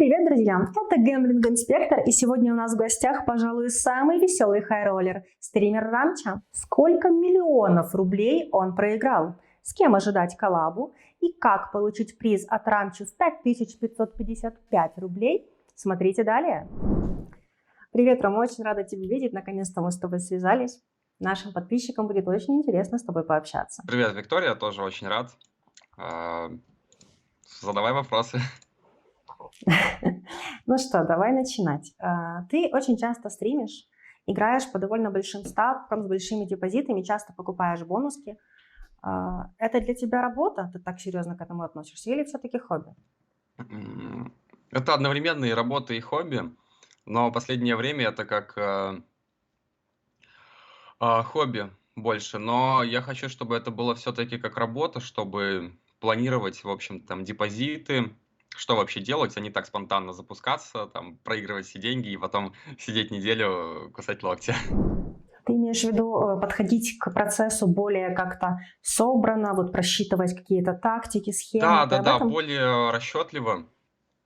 Привет, друзья! Это Гэмблинг Инспектор, и сегодня у нас в гостях, пожалуй, самый веселый хайроллер, стример Рамча. Сколько миллионов рублей он проиграл? С кем ожидать коллабу? И как получить приз от Рамчи в 5555 рублей? Смотрите далее. Привет, Рома, очень рада тебя видеть. Наконец-то мы с тобой связались. Нашим подписчикам будет очень интересно с тобой пообщаться. Привет, Виктория, тоже очень рад. А, Задавай вопросы. Ну что, давай начинать. Ты очень часто стримишь, играешь по довольно большим ставкам, с большими депозитами, часто покупаешь бонуски. Это для тебя работа? Ты так серьезно к этому относишься? Или все-таки хобби? Это одновременно и работа, и хобби, но последнее время это как хобби больше. Но я хочу, чтобы это было все-таки как работа, чтобы планировать, в общем, там, депозиты, что вообще делать, а не так спонтанно запускаться, там, проигрывать все деньги и потом сидеть неделю, кусать локти. Ты имеешь в виду подходить к процессу более как-то собрано, вот просчитывать какие-то тактики, схемы? Да, Ты да, об да, этом? более расчетливо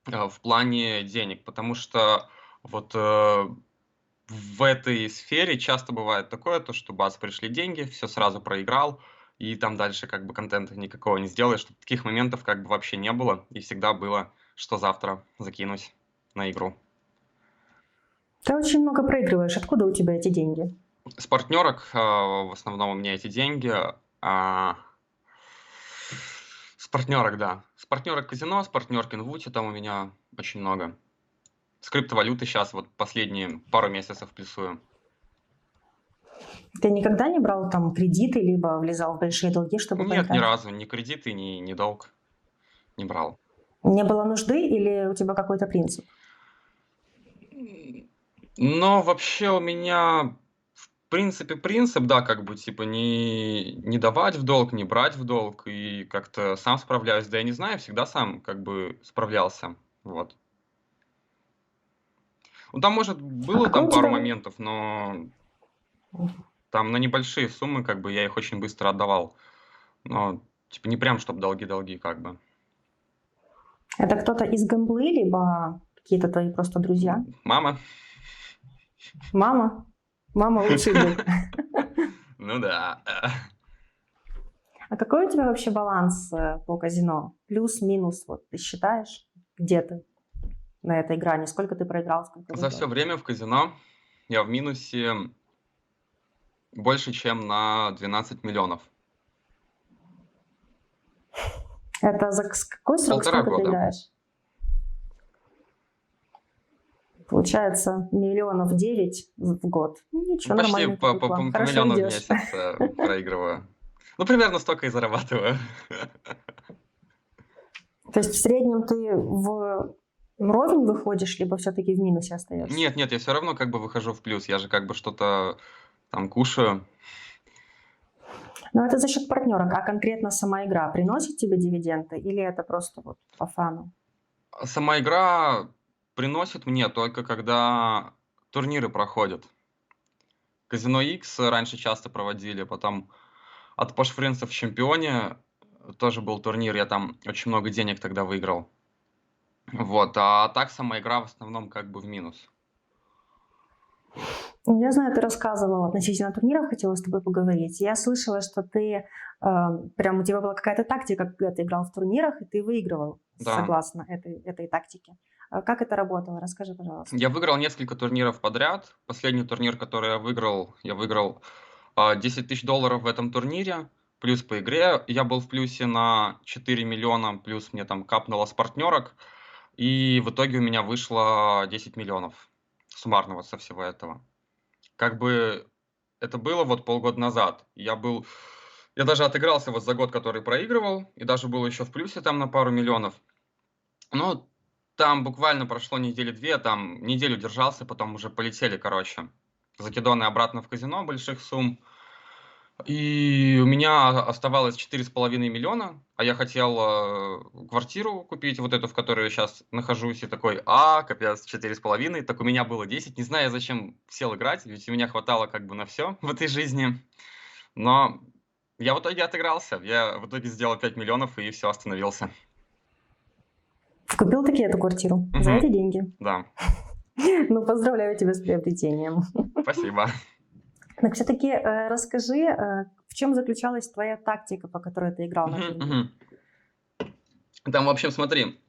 в плане денег, потому что вот в этой сфере часто бывает такое, то что бац, пришли деньги, все сразу проиграл, и там дальше как бы контента никакого не сделаешь, чтобы таких моментов как бы вообще не было, и всегда было, что завтра закинуть на игру. Ты очень много проигрываешь. Откуда у тебя эти деньги? С партнерок в основном у меня эти деньги. а, С партнерок, да. С партнерок казино, с партнерки Инвути там у меня очень много. С криптовалюты сейчас вот последние пару месяцев плюсую. Ты никогда не брал там кредиты, либо влезал в большие долги, чтобы Нет, ни поиграть? разу, ни кредиты, ни долг не брал. Не было нужды или у тебя какой-то принцип? Но вообще у меня, в принципе, принцип, да, как бы, типа, не давать в долг, не брать в долг, и как-то сам справляюсь. Да я не знаю, всегда сам, как бы, справлялся, вот. Ну, там, может, А было какой там у пару тебя... моментов, но там на небольшие суммы, как бы, я их очень быстро отдавал. Но, типа, не прям, чтобы долги-долги, как бы. Это кто-то из гамблы, либо какие-то твои просто друзья? Мама? Мама? Мама лучший друг. Ну да. А какой у тебя вообще баланс по казино? Плюс-минус, вот ты считаешь, где ты на этой грани? Сколько ты проиграл, сколько За все выиграл? время в казино я в минусе больше, чем на 12 миллионов. Это за какой срок, Полтора сколько ты года. играешь? Получается, миллионов 9 в год. Ну, ничего, Почти нормальный по, такой по, план. по по Хорошо миллиону в идешь. месяц проигрываю. Ну, примерно столько и зарабатываю. То есть в среднем ты в вровень выходишь, либо все-таки в минусе остаешься? Нет, нет, я все равно как бы выхожу в плюс. Я же как бы что-то там кушаю. Но это за счет партнерок, а конкретно сама игра приносит тебе дивиденды или это просто вот по фану? А сама игра приносит мне только когда турниры проходят. Казино X раньше часто проводили, потом от Posh Friends в чемпионе тоже был турнир, я там очень много денег тогда выиграл. Вот, а так сама игра в основном как бы в минус. Я знаю, ты рассказывала относительно турниров, хотела с тобой поговорить. Я слышала, что ты прям у тебя была какая-то тактика, когда ты играл в турнирах, и ты выигрывал Да. согласно этой тактике. Как это работало? Расскажи, пожалуйста. Я выиграл несколько турниров подряд. Последний турнир, который я выиграл 10 тысяч долларов в этом турнире, плюс по игре. Я был в плюсе на 4 миллиона, плюс мне там капнуло с партнерок. И в итоге у меня вышло 10 миллионов суммарного со всего этого. Как бы это было вот полгода назад. Я даже отыгрался вот за год, который проигрывал, и даже был еще в плюсе там на пару миллионов. Ну, там буквально прошло недели 2, там неделю держался, потом уже полетели, короче, закидоны обратно в казино больших сумм. И у меня оставалось 4,5 миллиона, а я хотел квартиру купить, вот эту, в которой я сейчас нахожусь, и такой, капец, 4,5. Так у меня было 10. Не знаю, зачем сел играть, ведь у меня хватало как бы на все в этой жизни. Но я в итоге отыгрался, я в итоге сделал 5 миллионов и все, остановился. Купил таки эту квартиру за Мгм. эти деньги? Да, Ну, поздравляю тебя с приобретением. спасибо. Так все-таки расскажи, в чем заключалась твоя тактика, по которой ты играл на Мгм, турнире? мгм. Там, в общем, смотри,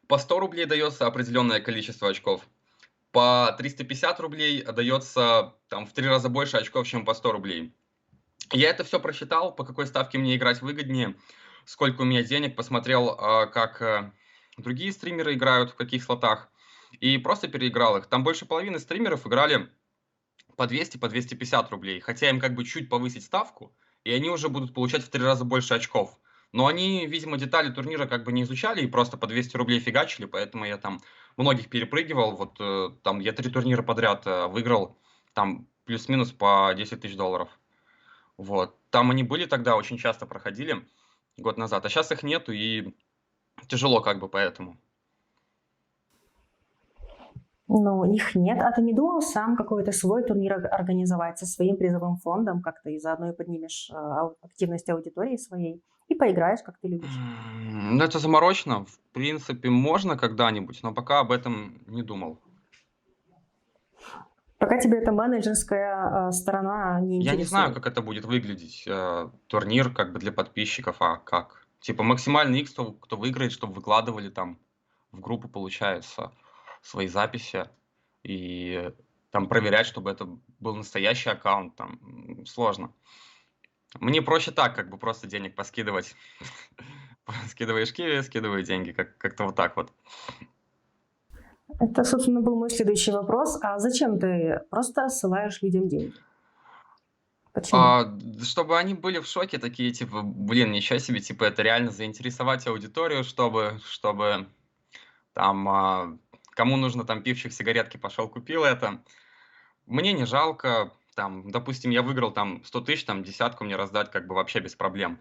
по 100 рублей дается определенное количество очков. По 350 рублей дается там в 3 раза больше очков, чем по 100 рублей. Я это все просчитал, по какой ставке мне играть выгоднее, сколько у меня денег, посмотрел, как другие стримеры играют, в каких слотах, и просто переиграл их. Там больше половины стримеров играли по 200, по 250 рублей, хотя им как бы чуть повысить ставку, и они уже будут получать в 3 раза больше очков. Но они, видимо, детали турнира как бы не изучали и просто по 200 рублей фигачили, поэтому я там многих перепрыгивал. Вот там я 3 турнира подряд выиграл, там плюс-минус по 10 тысяч долларов. Вот. Там они были тогда, очень часто проходили год назад, а сейчас их нету, и тяжело как бы поэтому. Ну, их нет. А ты не думал сам какой-то свой турнир организовать со своим призовым фондом, как-то и заодно и поднимешь активность аудитории своей и поиграешь, как ты любишь? Ну, это заморочено. В принципе, можно когда-нибудь, но пока об этом не думал. Пока тебе эта менеджерская сторона не Я не знаю, интересует. как это будет выглядеть, турнир как бы для подписчиков, а как? Типа максимальный X, кто выиграет, чтобы выкладывали там в группу, получается, свои записи и там проверять, чтобы это был настоящий аккаунт, там сложно. Мне проще так, как бы просто денег поскидывать. Скидываешь киви, скидываю деньги, как-то вот так вот. Это, собственно, был мой следующий вопрос. А зачем ты просто рассылаешь людям деньги? Почему? Чтобы они были в шоке, такие, типа, блин, ничего себе, типа, это реально заинтересовать аудиторию, чтобы там, кому нужно там пивчик, сигаретки, пошел купил это. Мне не жалко, там, допустим, я выиграл там 100 тысяч, там, десятку мне раздать как бы вообще без проблем.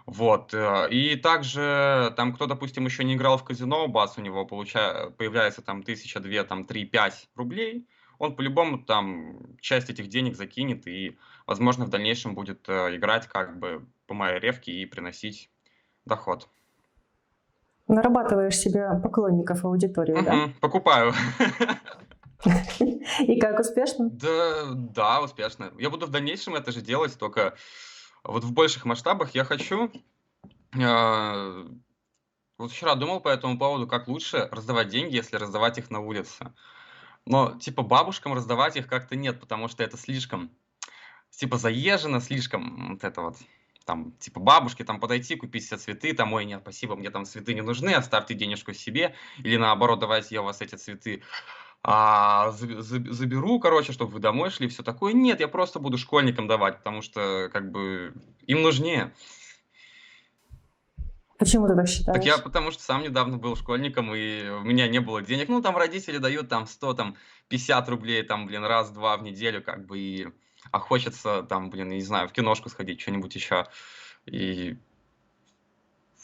Вот, и также там кто, допустим, еще не играл в казино, бац, у него появляется там 1000, 2, там 3, 5 рублей, он по-любому там часть этих денег закинет и, возможно, в дальнейшем будет играть как бы по моей ревке и приносить доход. Нарабатываешь себе поклонников, аудиторию, да? Мгм, покупаю. И как успешно? Да, да, успешно. Я буду в дальнейшем это же делать, только вот в больших масштабах я хочу. а, Вот вчера думал по этому поводу, как лучше раздавать деньги, если раздавать их на улице. Но типа бабушкам раздавать их как-то нет, потому что это слишком, типа заезжено, слишком вот это вот. Там, типа, бабушке там подойти, купить все цветы, там, ой, нет, спасибо, мне там цветы не нужны, оставьте денежку себе, или наоборот, давайте я у вас эти цветы заберу, короче, чтобы вы домой шли, все такое. Нет, я просто буду школьникам давать, потому что, как бы, им нужнее. Почему ты так Так я считаешь? потому что сам недавно был школьником, и у меня не было денег. Ну, там родители дают там 100, там 50 рублей, там, блин, раз-два в неделю, как бы, а хочется там, блин, не знаю, в киношку сходить, что-нибудь еще. И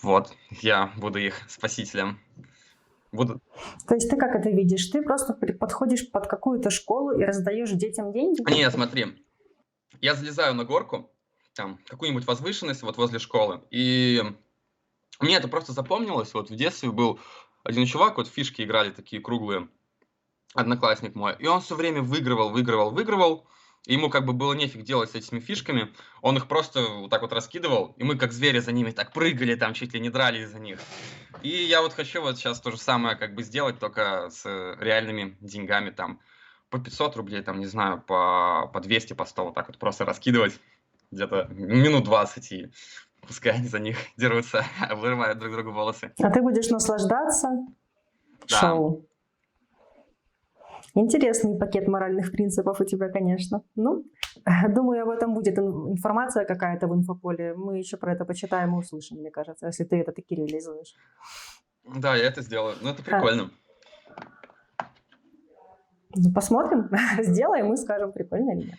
вот, я буду их спасителем. Буду... То есть ты как это видишь? Ты просто подходишь под какую-то школу и раздаешь детям деньги? Не, смотри, я залезаю на горку, там, какую-нибудь возвышенность вот возле школы, и мне это просто запомнилось. Вот в детстве был один чувак, вот в фишки играли такие круглые, одноклассник мой, и он все время выигрывал, выигрывал, выигрывал. И ему как бы было нефиг делать с этими фишками. Он их просто вот так вот раскидывал, и мы как звери за ними так прыгали, там чуть ли не дрались за них. И я вот хочу вот сейчас то же самое как бы сделать, только с реальными деньгами, там по 500 рублей, там, не знаю, по 200, по 100, вот так вот просто раскидывать где-то минут 20, и пускай они за них дерутся, вырывают друг другу волосы. А ты будешь наслаждаться Да. шоу. Интересный пакет моральных принципов у тебя, конечно. Ну, думаю, об этом будет информация какая-то в инфополе. Мы еще про это почитаем и услышим, мне кажется, если ты это таки реализуешь. Да, я это сделаю. Ну, это А, прикольно. ну, посмотрим, сделаем и скажем, прикольно или нет.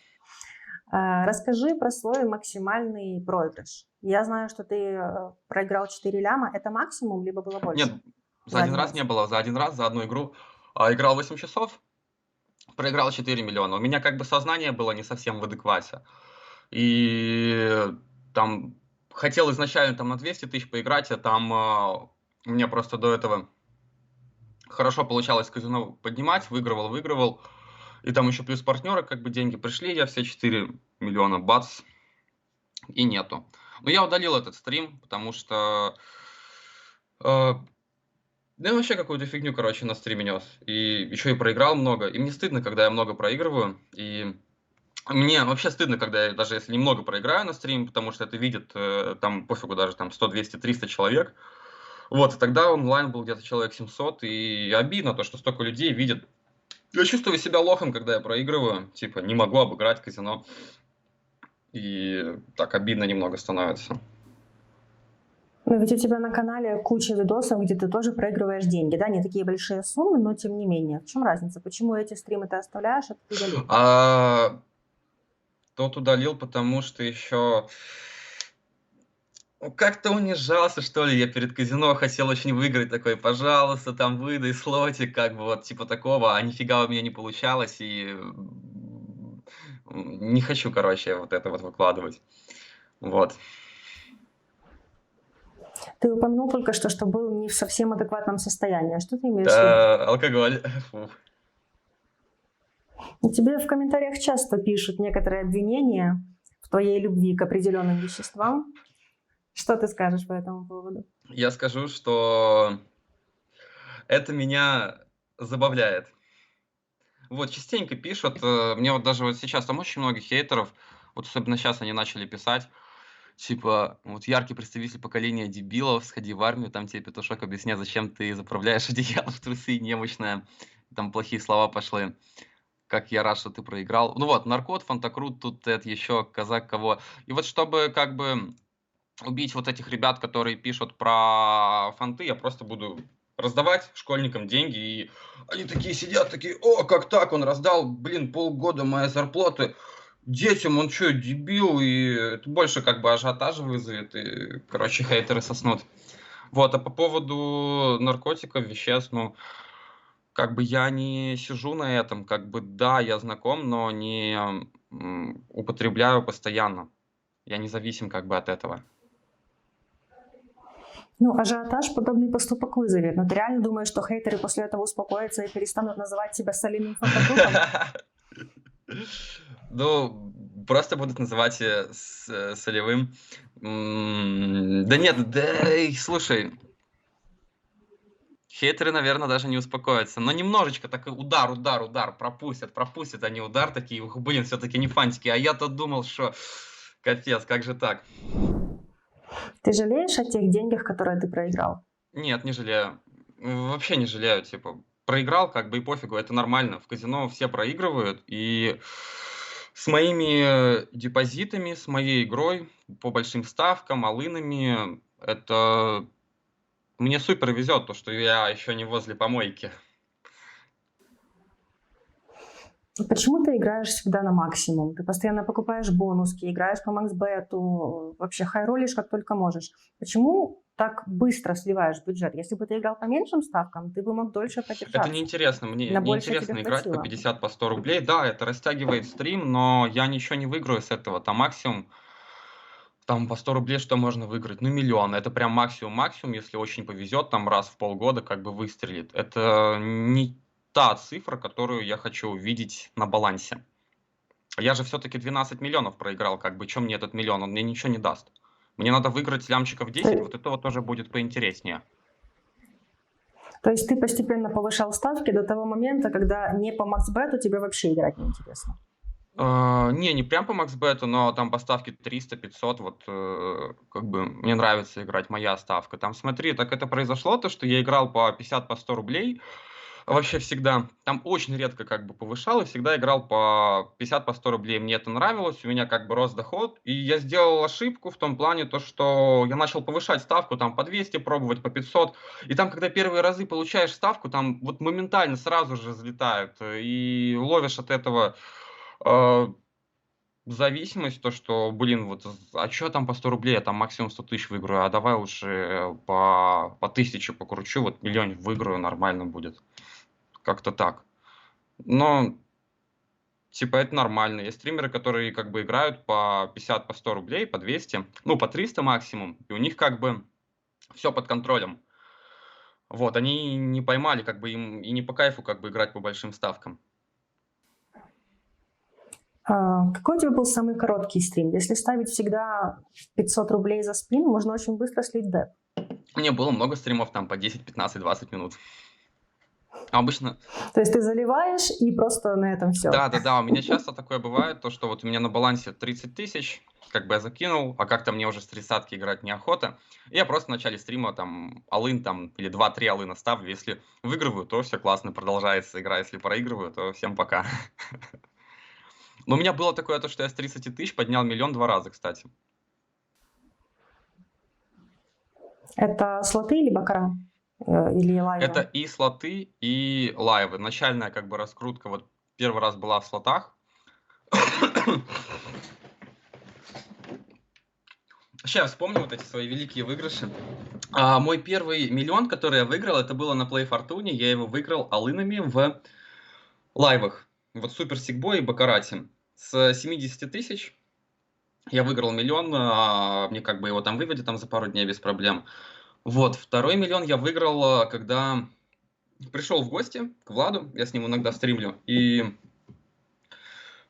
Расскажи про свой максимальный проигрыш. Я знаю, что ты проиграл 4 ляма. Это максимум, либо было Нет, больше за за один один раз не раз? было. За один раз, за одну игру, играл 8 часов, проиграл 4 миллиона. У меня как бы сознание было не совсем в адеквате. И там хотел изначально там на 200 тысяч поиграть, а там У меня просто до этого хорошо получалось казино поднимать, выигрывал. И там еще плюс партнеры, как бы деньги пришли, я все 4 миллиона, бац, и нету. Но я удалил этот стрим, потому что э, да я вообще какую-то фигню, короче, на стриме нес. И еще и проиграл много. И мне стыдно, когда я много проигрываю. И мне вообще стыдно, когда я, даже если немного проиграю на стрим, потому что это видит, там, пофигу, даже там 100, 200, 300 человек. Вот, и тогда онлайн был где-то человек 700, и обидно то, что столько людей видят. Я чувствую себя лохом, когда я проигрываю, типа, не могу обыграть казино. И так обидно немного становится. Но ведь у тебя на канале куча видосов, где ты тоже проигрываешь деньги, да? Не такие большие суммы, но тем не менее. В чем разница? Почему эти стримы ты оставляешь, а ты удалил? Тот удалил, потому что еще как-то унижался, что ли. Я перед казино хотел очень выиграть, такой, пожалуйста, там выдай слотик, как бы вот типа такого, а нифига у меня не получалось, и не хочу, короче, вот это вот выкладывать. Вот. Ты упомянул только что был не в совсем адекватном состоянии. А что ты имеешь в виду? Да, алкоголь. Фу. Тебе в комментариях часто пишут некоторые обвинения в твоей любви к определенным веществам. Что ты скажешь по этому поводу? Я скажу, что это меня забавляет. Вот, частенько пишут, мне вот даже вот сейчас там очень много хейтеров, вот особенно сейчас они начали писать, типа, вот яркий представитель поколения дебилов, сходи в армию, там тебе петушок объясняет, зачем ты заправляешь одеяло в трусы, немощная, там плохие слова пошли, как я рад, что ты проиграл. Ну вот, наркот, фантакрут, тут это еще казак кого. И вот чтобы как бы убить вот этих ребят, которые пишут про фанты, я просто буду раздавать школьникам деньги, и они такие сидят, такие, о, как так, он раздал, блин, полгода моей зарплаты детям, он что, дебил, и это больше как бы ажиотажа вызовет, и, короче, хейтеры соснут. Вот, а по поводу наркотиков, веществ, ну, как бы я не сижу на этом, как бы, да, я знаком, но не употребляю постоянно. Я не зависим как бы от этого. Ну, ажиотаж подобный поступок вызовет. Но ты реально думаешь, что хейтеры после этого успокоятся и перестанут называть тебя соляным фантакрутом? Ну, просто будут называть солевым. Да нет, да, слушай, хейтеры, наверное, даже не успокоятся. Но немножечко так удар, пропустят они удар такие, ух, блин, все-таки не фантики. А я-то думал, что капец, как же так? Ты жалеешь о тех деньгах, которые ты проиграл? Нет, не жалею. Вообще не жалею, типа, проиграл, как бы и пофигу, это нормально. В казино все проигрывают, и с моими депозитами, с моей игрой по большим ставкам, алынами, это мне супер везет, то, что я еще не возле помойки. Почему ты играешь всегда на максимум? Ты постоянно покупаешь бонуски, играешь по максбету, вообще хайролишь как только можешь. Почему так быстро сливаешь бюджет? Если бы ты играл по меньшим ставкам, ты бы мог дольше Это продержаться. неинтересно. Мне На больше тебе неинтересно играть по хватило. 50, по 100 рублей. Да, это растягивает стрим, но я ничего не выиграю с этого. Там максимум, там по 100 рублей что можно выиграть? Ну, миллион. Это прям максимум-максимум, если очень повезет, там раз в полгода как бы выстрелит. Это не та цифра, которую я хочу увидеть на балансе. Я же все-таки 12 миллионов проиграл, как бы, чем мне этот миллион? Он мне ничего не даст. Мне надо выиграть лямчиков 10, вот это вот тоже будет поинтереснее. То есть ты постепенно повышал ставки до того момента, когда не по максбету тебе вообще играть не интересно? Не прям по максбету, но там по ставке 300-500, вот как бы мне нравится играть, моя ставка. Там смотри, так это произошло, то, что я играл по 50, по 100 рублей, вообще всегда. Там очень редко как бы повышал, и всегда играл по 50, по 100 рублей. Мне это нравилось, у меня как бы рос доход, и я сделал ошибку в том плане, то, что я начал повышать ставку, там по 200 пробовать, по 500, и там, когда первые разы получаешь ставку, там вот моментально сразу же взлетают, и ловишь от этого зависимость, то, что, блин, вот, а что там по 100 рублей, я там максимум 100 тысяч выиграю, а давай лучше по 1000 покручу, вот миллион выиграю, нормально будет. Как-то так. Но, типа, это нормально. Есть стримеры, которые как бы играют по 50, по 100 рублей, по 200, ну, по 300 максимум, и у них как бы все под контролем. Вот, они не поймали, как бы им и не по кайфу как бы играть по большим ставкам. Какой у тебя был самый короткий стрим? Если ставить всегда 500 рублей за спин, можно очень быстро слить деп. У меня было много стримов там по 10, 15, 20 минут. Обычно, То есть ты заливаешь и просто на этом все. да, у меня часто такое бывает, то, что вот у меня на балансе 30 тысяч, как бы я закинул, а как-то мне уже с тридцатки играть неохота. И я просто в начале стрима там алын там или 2-3 алына ставлю. Если выигрываю, то все классно, продолжается игра. Если проигрываю, то всем пока. Но у меня было такое, то, что я с 30 тысяч поднял миллион 2 раза, кстати. Это слоты или бакара? Или лайвы? Это и слоты, и лайвы. Начальная как бы раскрутка вот первый раз была в слотах. Сейчас вспомню вот эти свои великие выигрыши. Мой первый миллион, который я выиграл, это было на Play Fortune. Я его выиграл алынами в лайвах. Вот Супер Сигбой и Бакарате. С 70 тысяч я выиграл миллион. Мне как бы его там вывели там за пару дней без проблем. Вот, второй миллион я выиграл, когда пришел в гости к Владу. Я с ним иногда стримлю. И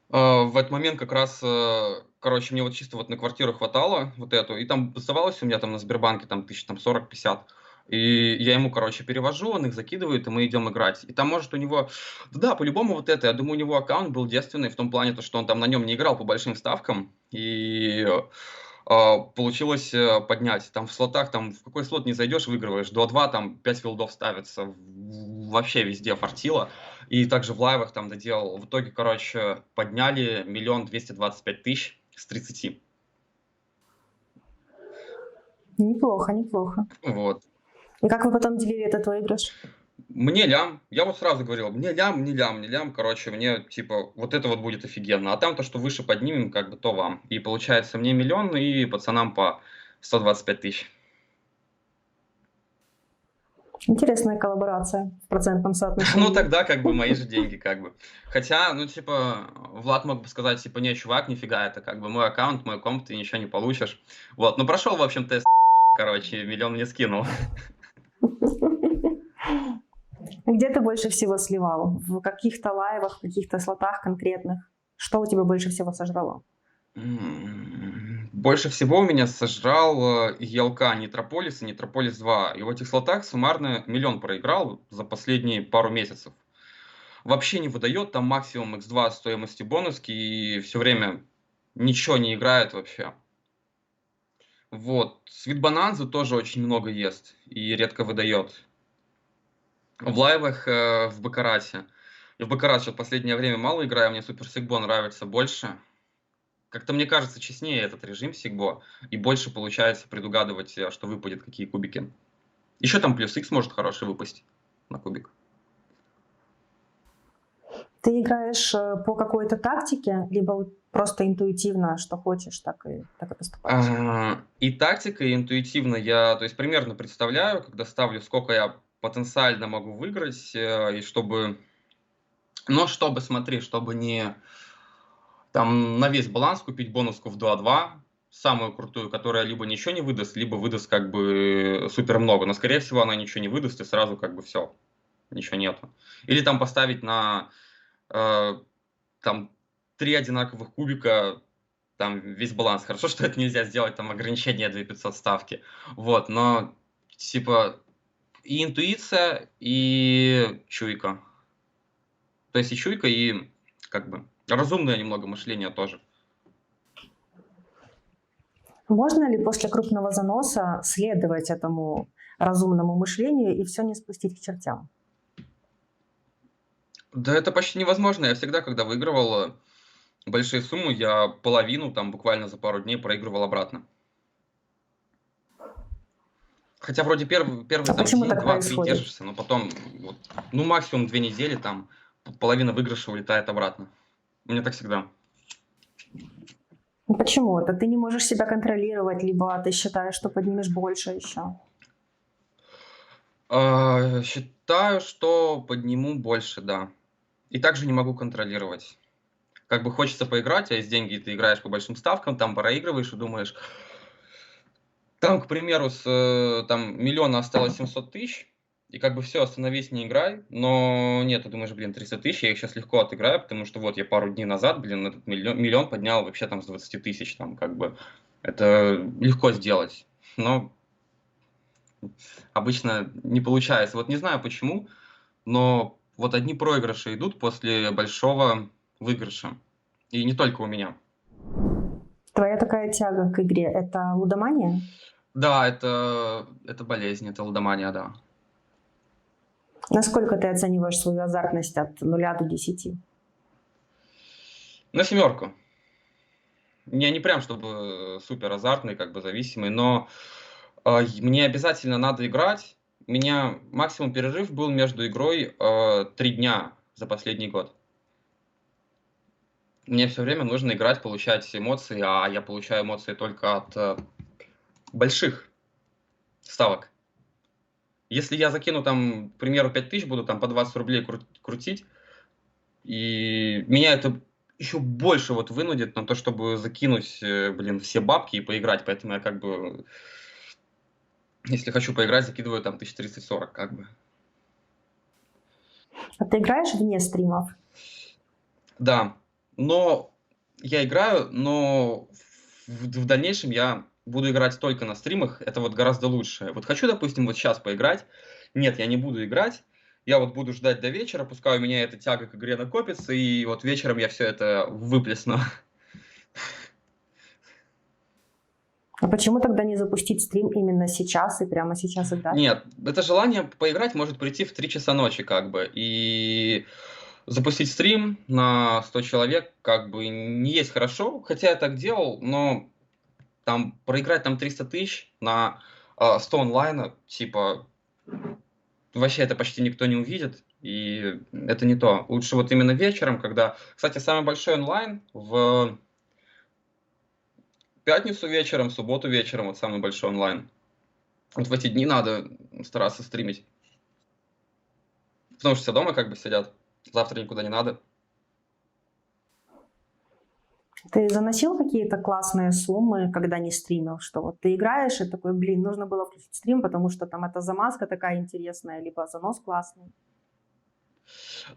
в этот момент как раз, короче, мне вот чисто вот на квартиру хватало вот эту, и там оставалось у меня там на Сбербанке там 40-50. И я ему, короче, перевожу, он их закидывает, и мы идем играть. И там, может, у него, да, по-любому вот это, я думаю, у него аккаунт был девственный в том плане, то, что он там на нем не играл по большим ставкам, и получилось поднять. Там в слотах, там в какой слот не зайдешь, выигрываешь. 2-2, там 5 филдов ставится, вообще везде фартило. И также в лайвах там доделал. В итоге, короче, подняли 1 225 000 с 30. Неплохо, неплохо. Вот. И как вы потом делили этот выигрыш? Мне лям, я вот сразу говорил, мне лям, не лям, не лям, короче, мне типа вот это вот будет офигенно, а там то, что выше поднимем, как бы то вам. И получается мне миллион и пацанам по 125 000. Интересная коллаборация в процентном соотношении. Ну тогда как бы мои же деньги как бы. Хотя, ну типа, Влад мог бы сказать, типа, не, чувак, нифига, это как бы мой аккаунт, мой комп, ты ничего не получишь. Вот, ну прошел, в общем, тест, короче, миллион мне скинул. Где ты больше всего сливал? В каких-то лайвах, в каких-то слотах конкретных? Что у тебя больше всего сожрало? Больше всего у меня сожрал ЕЛК Нитрополис и Нитрополис 2. И в этих слотах суммарно миллион проиграл за последние пару месяцев. Вообще не выдает, там максимум x2 стоимости бонуски и все время ничего не играет вообще. Вот. Свитбананзы тоже очень много ест и редко выдает. В лайвах в Бакарате. И в Бакарат сейчас в последнее время мало играю, мне Супер Сигбо нравится больше. Как-то мне кажется честнее этот режим Сигбо, и больше получается предугадывать, что выпадет, какие кубики. Еще там плюс X может хороший выпасть на кубик. Ты играешь по какой-то тактике, либо просто интуитивно, что хочешь, так и поступаешь? И тактика, и интуитивно я, то есть примерно представляю, когда ставлю, сколько я потенциально могу выиграть, и чтобы, но чтобы, смотри, чтобы не там на весь баланс купить бонуску в 2-2, самую крутую, которая либо ничего не выдаст, либо выдаст как бы супер много. Но, скорее всего, она ничего не выдаст, и сразу как бы все, ничего нету. Или там поставить на там 3 одинаковых кубика, там весь баланс. Хорошо, что это нельзя сделать, там ограничение 2500 ставки. Вот, но типа и интуиция, и чуйка. То есть и чуйка, и как бы разумное немного мышление тоже. Можно ли после крупного заноса следовать этому разумному мышлению и все не спустить к чертям? Да это почти невозможно. Я всегда, когда выигрывал большие суммы, я половину там буквально за пару дней проигрывал обратно. Хотя вроде первый там почему день, так 2-3 происходит? держишься, но потом, вот, ну максимум 2 недели, там половина выигрыша улетает обратно. У меня так всегда. Почему? Это ты не можешь себя контролировать, либо ты считаешь, что поднимешь больше еще? Считаю, что подниму больше, да. И также не могу контролировать. Как бы хочется поиграть, а есть деньги, и ты играешь по большим ставкам, там проигрываешь и думаешь, там, к примеру, с там, миллиона осталось 700 000, и как бы все, остановись, не играй. Но нет, ты думаешь, блин, 300 тысяч, я их сейчас легко отыграю, потому что вот я пару дней назад, блин, этот миллион поднял вообще там с 20 тысяч, там как бы это легко сделать. Но обычно не получается. Вот не знаю почему, но вот одни проигрыши идут после большого выигрыша. И не только у меня. Твоя такая тяга к игре — это лудомания? Да, это болезнь, это лудомания, да. Насколько ты оцениваешь свою азартность от 0 до 10? На семерку. Я не прям чтобы супер азартный, как бы зависимый, но мне обязательно надо играть. У меня максимум перерыв был между игрой 3 дня за последний год. Мне все время нужно играть, получать эмоции, а я получаю эмоции только от больших ставок. Если я закину там, к примеру, 5000, буду там по 20 рублей крутить, и меня это еще больше вот вынудит на то, чтобы закинуть, блин, все бабки и поиграть. Поэтому я как бы, если хочу поиграть, закидываю там 1340 как бы. А ты играешь вне стримов? Да, но я играю, но в дальнейшем я буду играть только на стримах. Это вот гораздо лучше. Вот хочу, допустим, вот сейчас поиграть. Нет, я не буду играть. Я вот буду ждать до вечера, пускай у меня эта тяга к игре накопится, и вот вечером я все это выплесну. А почему тогда не запустить стрим именно сейчас и прямо сейчас играть? Нет, это желание поиграть может прийти в 3 часа ночи, как бы, и запустить стрим на 100 человек, как бы, не есть хорошо, хотя я так делал, но там проиграть там 300 тысяч на 100 онлайна, типа, вообще это почти никто не увидит, и это не то. Лучше вот именно вечером, когда... Кстати, самый большой онлайн в пятницу вечером, в субботу вечером, вот самый большой онлайн. Вот в эти дни надо стараться стримить. Потому что все дома как бы сидят, завтра никуда не надо. Ты заносил какие-то классные суммы, когда не стримил? Что вот ты играешь и такой, блин, нужно было включить стрим, потому что там эта замазка такая интересная, либо занос классный.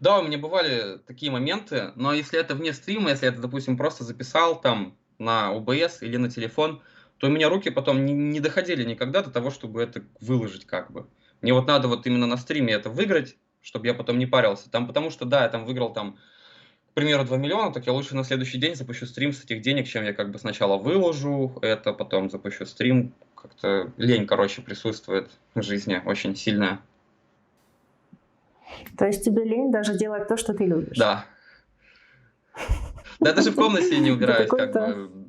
Да, у меня бывали такие моменты, но если это вне стрима, если это, допустим, просто записал там на OBS или на телефон, то у меня руки потом не доходили никогда до того, чтобы это выложить как бы. Мне вот надо вот именно на стриме это выиграть, чтобы я потом не парился. Там, потому что, да, я там выиграл там, к примеру, 2 миллиона, так я лучше на следующий день запущу стрим с этих денег, чем я как бы сначала выложу это, потом запущу стрим. Как-то лень, короче, присутствует в жизни очень сильная. То есть тебе лень даже делать то, что ты любишь. Да. Да я даже в комнате не Это убираюсь, как какой-то... бы.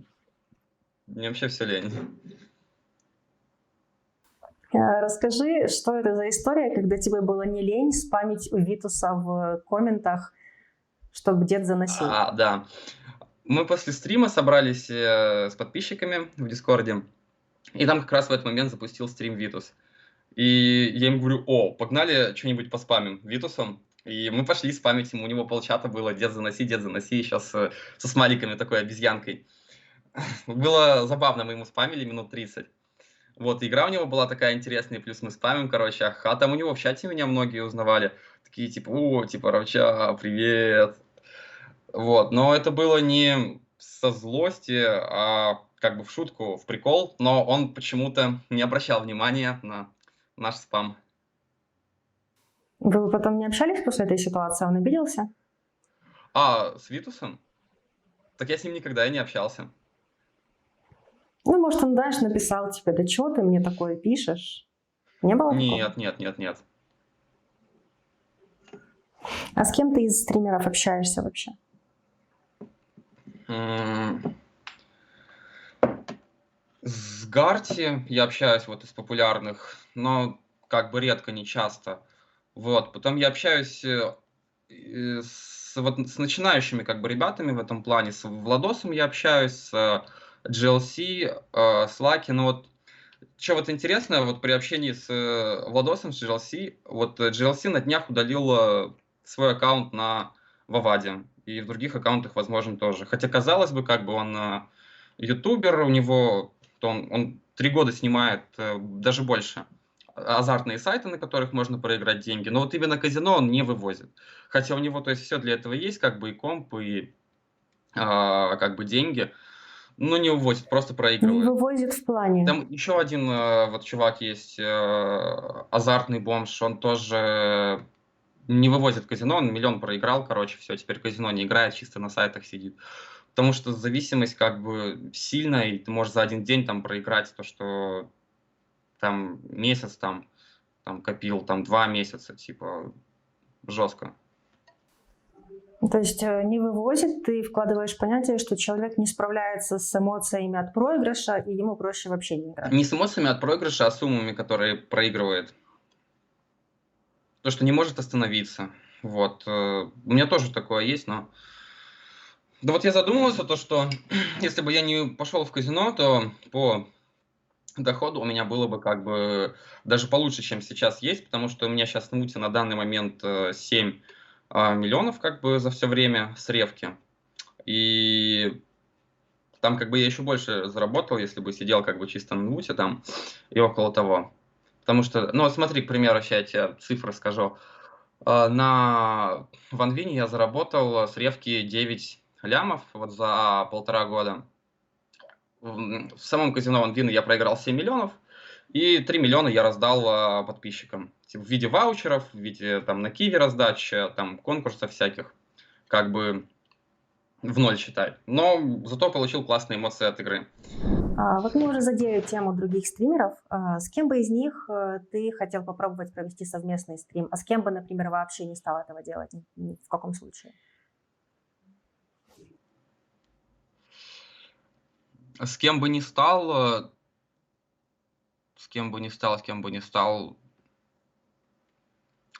Мне вообще все лень. Расскажи, что это за история, когда тебе было не лень спамить у Витуса в комментах, чтобы дед заносил? Да. Мы после стрима собрались с подписчиками в Дискорде, и там как раз в этот момент запустил стрим Витус. И я им говорю: о, погнали что-нибудь поспамим Витусом. И мы пошли спамить ему, у него полчата было: дед заноси, сейчас со смайликами такой обезьянкой. Было забавно, мы ему спамили минут 30. Вот, игра у него была такая интересная, плюс мы спамим, короче, а там у него в чате меня многие узнавали. Такие, типа, о, типа, Равча, привет. Вот, но это было не со злости, а как бы в шутку, в прикол, но он почему-то не обращал внимания на наш спам. Вы потом не общались после этой ситуации? Он обиделся? А с Витусом? Так я с ним никогда и не общался. Ну, может, он, знаешь, написал тебе, да чего ты мне такое пишешь? Не было такого? Нет. А с кем ты из стримеров общаешься вообще? С Гарти я общаюсь вот из популярных, но как бы редко, не часто. Вот. Потом я общаюсь с начинающими как бы ребятами в этом плане. С Владосом я общаюсь, с GLC, с Лаки. Но вот что вот интересно, вот при общении с Владосом, с GLC, вот GLC на днях удалил свой аккаунт на Ваваде. И в других аккаунтах, возможно, тоже. Хотя, казалось бы, как бы он ютубер, у него он 3 года снимает, даже больше. азартные сайты, на которых можно проиграть деньги, но вот именно казино он не вывозит. Хотя у него, то есть, все для этого есть, как бы и комп, и как бы деньги, но не вывозит, просто Не проигрывает. вывозит в плане. Там еще один вот чувак есть, азартный бомж, он тоже не вывозит казино, он миллион проиграл, короче, все, теперь казино не играет, чисто на сайтах сидит. Потому что зависимость как бы сильная, и ты можешь за один день там проиграть то, что там месяц там копил, там 2 месяца, типа, жестко. То есть не вывозит, ты вкладываешь понятие, что человек не справляется с эмоциями от проигрыша, и ему проще вообще не играть. Не с эмоциями от проигрыша, а суммами, которые проигрывает. То, что не может остановиться. Вот. У меня тоже такое есть, но... Да вот я задумывался, то, что если бы я не пошел в казино, то по доходу у меня было бы как бы даже получше, чем сейчас есть, потому что у меня сейчас на муте на данный момент 7 миллионов как бы за все время с ревки. И там как бы я еще больше заработал, если бы сидел как бы чисто на муте там и около того. Потому что, ну, вот смотри, к примеру, сейчас я тебе цифры скажу. На Ванвине я заработал с ревки 9 лямов вот за 1,5 года. В самом казино Ванвина я проиграл 7 миллионов, и 3 миллиона я раздал подписчикам. Типа в виде ваучеров, в виде там на Киви раздач, там конкурсов всяких. Как бы в ноль считай. Но зато получил классные эмоции от игры. Вот мы уже задели тему других стримеров. С кем бы из них ты хотел попробовать провести совместный стрим, а с кем бы, например, вообще не стал этого делать? Ни в каком случае? С кем бы ни стал, с кем бы ни стал, с кем бы ни стал.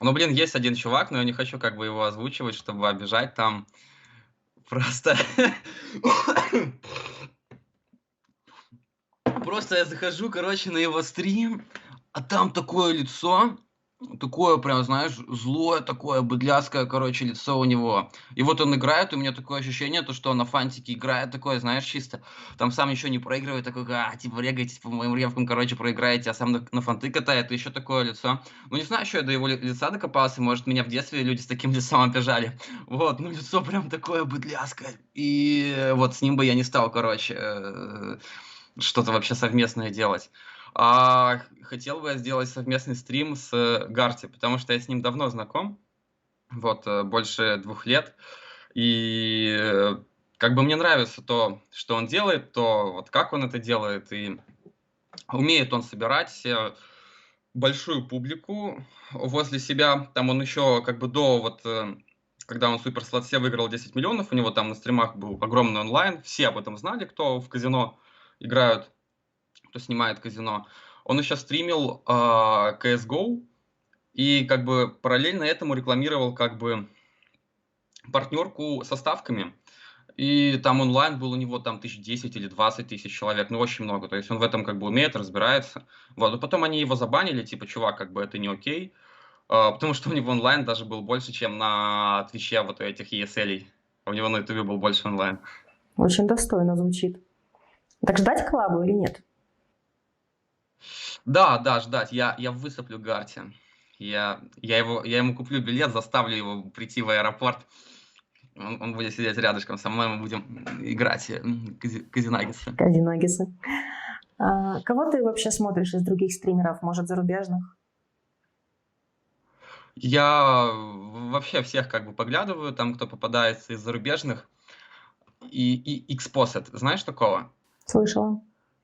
Ну, блин, есть один чувак, но я не хочу как бы его озвучивать, чтобы обижать там. Просто... Просто я захожу, короче, на его стрим, а там такое лицо, такое прям, знаешь, злое такое, быдляцкое, короче, лицо у него. И вот он играет, и у меня такое ощущение, то, что он на фантике играет такое, знаешь, чисто. Там сам еще не проигрывает, такой, типа, регайтесь по моим ревкам, короче, проиграете, а сам на фанты катает, и еще такое лицо. Ну, не знаю, еще я до его лица докопался, может, меня в детстве люди с таким лицом обижали. Вот, ну, лицо прям такое быдляцкое. И вот с ним бы я не стал, короче, что-то вообще совместное делать. Хотел бы я сделать совместный стрим с Гарти, потому что я с ним давно знаком, вот, больше 2 лет. И как бы мне нравится то, что он делает, то вот как он это делает, и умеет он собирать большую публику возле себя. Там он еще как бы до вот, когда он в Суперслотсе выиграл 10 миллионов, у него там на стримах был огромный онлайн, все об этом знали, кто в казино играют, кто снимает казино. Он еще стримил CSGO и как бы параллельно этому рекламировал как бы партнерку со ставками. И там онлайн был у него там 1010 или 20 тысяч человек, ну очень много. То есть он в этом как бы умеет, разбирается. Вот. Но потом они его забанили, типа, чувак, как бы это не окей. Потому что у него онлайн даже был больше, чем на Твиче вот у этих ESL. У него на Ютубе был больше онлайн. Очень достойно звучит. Так ждать коллабу или нет? Да, ждать. Я высыплю Гарти. Я ему куплю билет, заставлю его прийти в аэропорт. Он будет сидеть рядышком со мной, мы будем играть казинагисы. Казинагисы. Кого ты вообще смотришь из других стримеров, может, зарубежных? Я вообще всех как бы поглядываю, там кто попадается из зарубежных. И Xposed, знаешь такого? Слышала.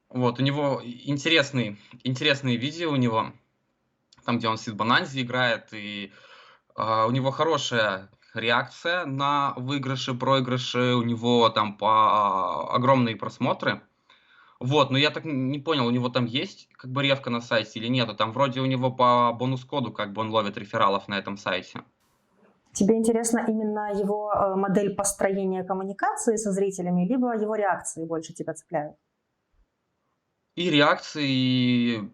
Вот, у него интересные видео у него, там, где он с Бананзи играет, и у него хорошая реакция на выигрыши, проигрыши, у него там огромные просмотры. Вот, но я так не понял, у него там есть как бы ревка на сайте или нету? Там вроде у него по бонус-коду как бы он ловит рефералов на этом сайте. Тебе интересна именно его модель построения коммуникации со зрителями, либо его реакции больше тебя цепляют? И реакции, и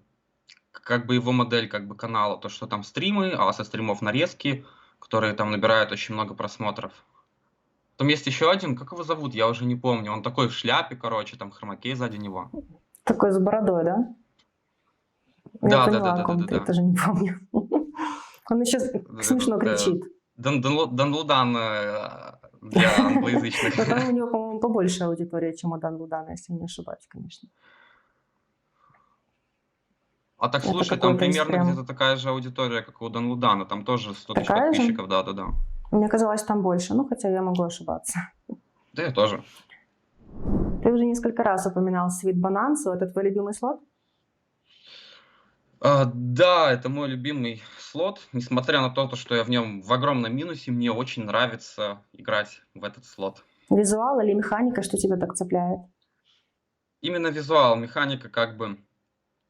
как бы его модель как бы канала, то, что там стримы, а со стримов нарезки, которые там набирают очень много просмотров. Там есть еще один, как его зовут, я уже не помню. Он такой в шляпе, короче, там хромакей сзади него. Такой с бородой, да? Я Да, поняла, о ком ты, я да-да-да-да-да-да. тоже не помню. Он еще смешно Этот, кричит. Данлудан, для англоязычных. Но там у него, по-моему, побольше аудитория, чем у Дан Лудана, если не ошибаюсь, конечно. А так Это слушай, там какой-то из примерно где-то прям... такая же аудитория, как у Данлудана. Там тоже 100 тысяч Такая же? подписчиков, да-да-да. Мне казалось, там больше. Ну, хотя я могу ошибаться. Да, я тоже. Ты уже несколько раз упоминал Sweet Bonanza. Это твой любимый слот? Да, это мой любимый слот. Несмотря на то, что я в нем в огромном минусе, мне очень нравится играть в этот слот. Визуал или механика, что тебя так цепляет? Именно визуал, механика как бы,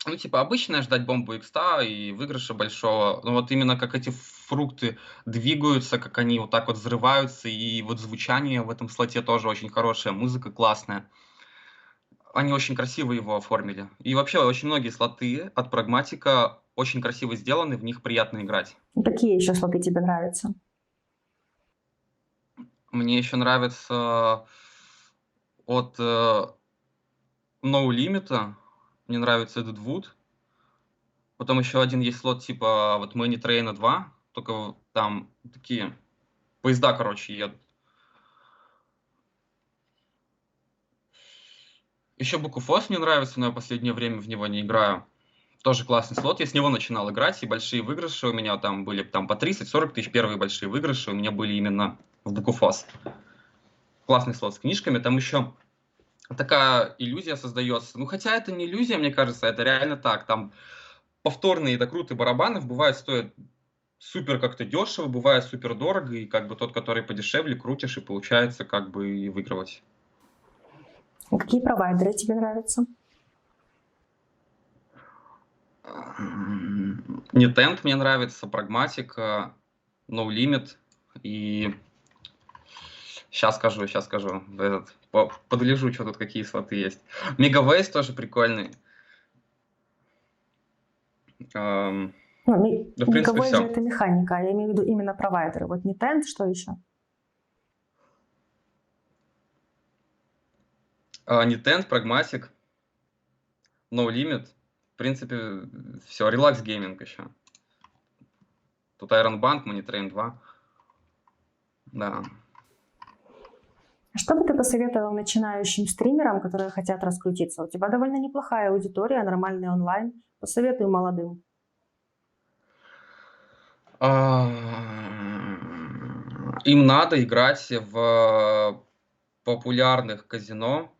ну, типа, обычная ждать бомбу икста и выигрыша большого. Но вот именно как эти фрукты двигаются, как они вот так вот взрываются, и вот звучание в этом слоте тоже очень хорошее, музыка классная. Они очень красиво его оформили. И вообще очень многие слоты от Прагматика очень красиво сделаны, в них приятно играть. Какие еще слоты тебе нравятся? Мне еще нравится от No Limit, мне нравится Deadwood. Потом еще один есть слот типа вот Many Train 2, только там такие поезда, короче, едут. Еще Букуфос мне нравится, но я в последнее время в него не играю. Тоже классный слот. Я с него начинал играть, и большие выигрыши у меня там были там по 30-40 тысяч. Первые большие выигрыши у меня были именно в Букуфос. Классный слот с книжками. Там еще такая иллюзия создается. Ну, хотя это не иллюзия, мне кажется, это реально так. Там повторные докруты барабанов бывают стоят супер как-то дешево, бывает супер дорого, и как бы тот, который подешевле, крутишь, и получается как бы и выигрывать. Какие провайдеры тебе нравятся? Nintendo мне нравится, Pragmatic, No Limit и сейчас скажу, подгляжу, что тут какие слоты есть. Megaways тоже прикольный. Да, в принципе, Мегаways же все. это механика, а я имею в виду именно провайдеры. Вот Nintendo, что еще? Nintendo, Pragmatic, No Limit. В принципе, все. Relax Gaming еще. Тут Iron Bank, Money Train 2. Да. Что бы ты посоветовал начинающим стримерам, которые хотят раскрутиться? У тебя довольно неплохая аудитория, нормальный онлайн. Посоветуй молодым. Им надо играть в популярных казино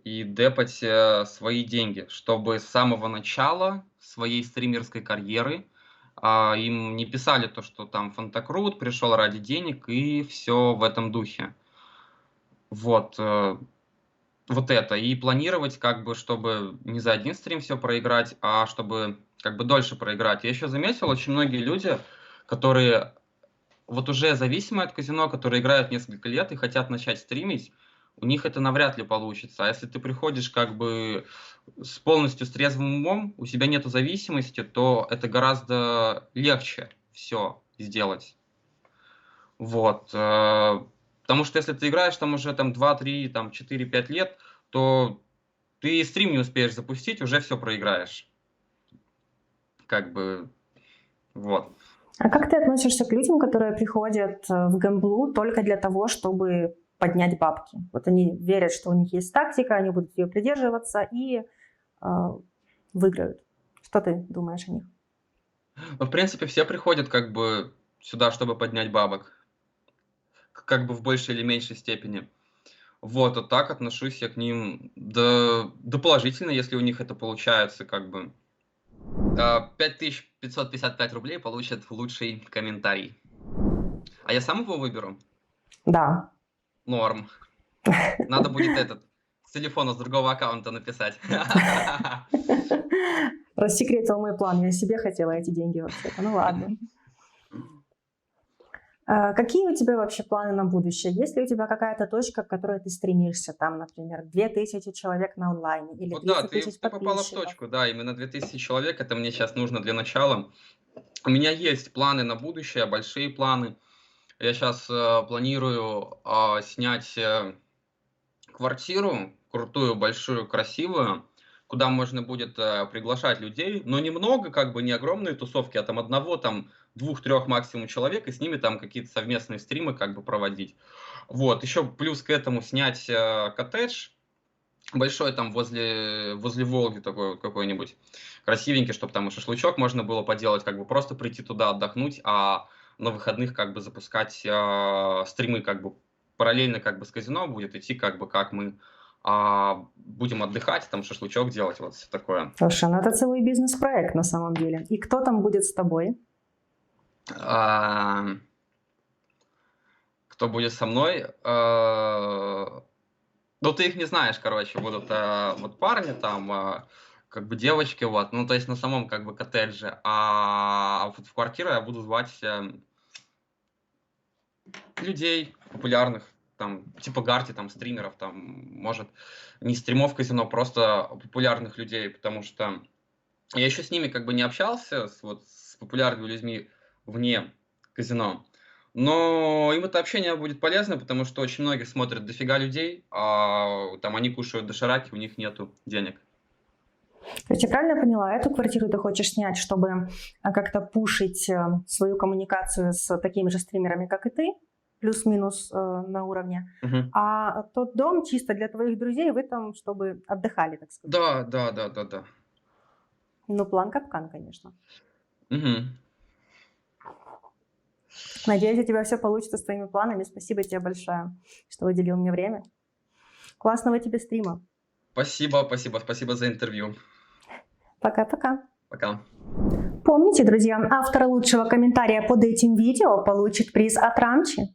и депать свои деньги, чтобы с самого начала своей стримерской карьеры им не писали то, что там Фантакрут пришел ради денег и все в этом духе. Вот, вот это. И планировать, как бы, чтобы не за один стрим все проиграть, а чтобы как бы дольше проиграть. Я еще заметил, очень многие люди, которые вот уже зависимые от казино, которые играют несколько лет и хотят начать стримить, у них это навряд ли получится. А если ты приходишь как бы с полностью с трезвым умом, у тебя нету зависимости, то это гораздо легче все сделать. Вот. Потому что если ты играешь там уже там 2, 3, там 4, 5 лет, то ты стрим не успеешь запустить, уже все проиграешь. Как бы, вот. А как ты относишься к людям, которые приходят в гэмблу только для того, чтобы поднять бабки? Вот они верят, что у них есть тактика, они будут ее придерживаться и выиграют. Что ты думаешь о них? Ну, в принципе, все приходят как бы сюда, чтобы поднять бабок. Как бы в большей или меньшей степени. Вот, а так отношусь я к ним да положительно, если у них это получается, как бы. 5555 рублей получат лучший комментарий. А я сам его выберу? Да. Норм. Надо будет с телефона, с другого аккаунта написать. Рассекретил мой план. Я себе хотела эти деньги вообще-то. Ну ладно. Какие у тебя вообще планы на будущее? Есть ли у тебя какая-то точка, к которой ты стремишься? Там, например, 2000 человек на онлайне или Вот 200 да, тысяч ты попала в подписчиков? точку, да, именно 2000 человек, это мне сейчас нужно для начала. У меня есть планы на будущее, большие планы. Я сейчас планирую снять квартиру, крутую, большую, красивую, куда можно будет приглашать людей, но немного, как бы не огромные тусовки, а там одного, там 2-3 максимум человек, и с ними там какие-то совместные стримы как бы проводить. Вот, еще плюс к этому снять коттедж большой там возле Волги такой вот какой-нибудь красивенький, чтобы там и шашлычок можно было поделать, как бы просто прийти туда отдохнуть, а на выходных как бы запускать стримы как бы параллельно как бы с казино будет идти, как бы как мы будем отдыхать, там шашлычок делать, вот все такое. Слушай, ну это целый бизнес-проект на самом деле. И кто там будет с тобой? А, Кто будет со мной? Ну, ты их не знаешь, короче, будут вот парни там, как бы девочки, вот, ну, то есть на самом как бы коттедже, а вот в квартиру я буду звать людей популярных, там, типа Гарти, там, стримеров, там, может, не стримов казино, просто популярных людей, потому что я еще с ними как бы не общался, с популярными людьми вне казино. Но им это общение будет полезно, потому что очень многих смотрят дофига людей, а там они кушают дошираки, у них нету денег. То есть я правильно поняла, эту квартиру ты хочешь снять, чтобы как-то пушить свою коммуникацию с такими же стримерами, как и ты, плюс-минус на уровне, Мгм. а тот дом чисто для твоих друзей, вы там, чтобы отдыхали, так сказать. Да. Ну, план капкан, конечно. Мгм. Надеюсь, у тебя все получится с твоими планами. Спасибо тебе большое, что уделил мне время. Классного тебе стрима. Спасибо за интервью. Пока-пока. Пока. Помните, друзья, автор лучшего комментария под этим видео получит приз от Рамчи.